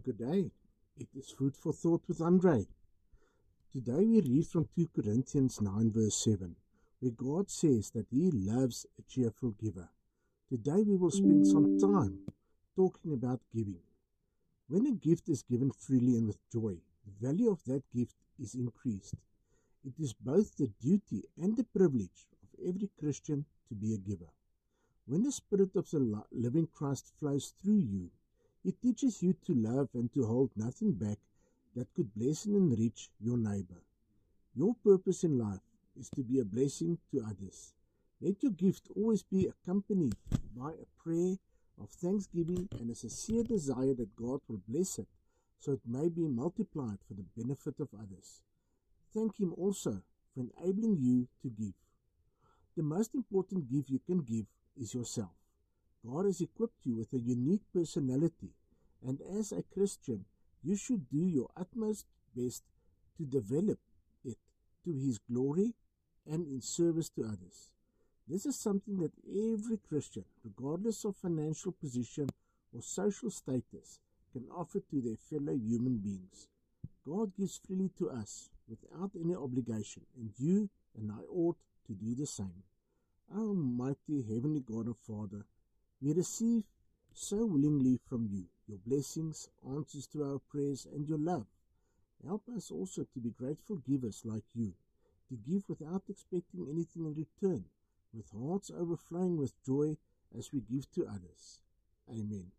Good day. It is Food for Thought with Andre. Today we read from 2 Corinthians 9 verse 7, where God says that He loves a cheerful giver. Today we will spend some time talking about giving. When a gift is given freely and with joy, the value of that gift is increased. It is both the duty and the privilege of every Christian to be a giver. When the Spirit of the living Christ flows through you, it teaches you to love and to hold nothing back that could bless and enrich your neighbor. Your purpose in life is to be a blessing to others. Let your gift always be accompanied by a prayer of thanksgiving and a sincere desire that God will bless it so it may be multiplied for the benefit of others. Thank Him also for enabling you to give. The most important gift you can give is yourself. God has equipped you with a unique personality, and as a Christian, you should do your utmost best to develop it to His glory and in service to others. This is something that every Christian, regardless of financial position or social status, can offer to their fellow human beings. God gives freely to us without any obligation, and you and I ought to do the same. Our Almighty Heavenly God and Father, we receive so willingly from you your blessings, answers to our prayers, and your love. Help us also to be grateful givers like you, to give without expecting anything in return, with hearts overflowing with joy as we give to others. Amen.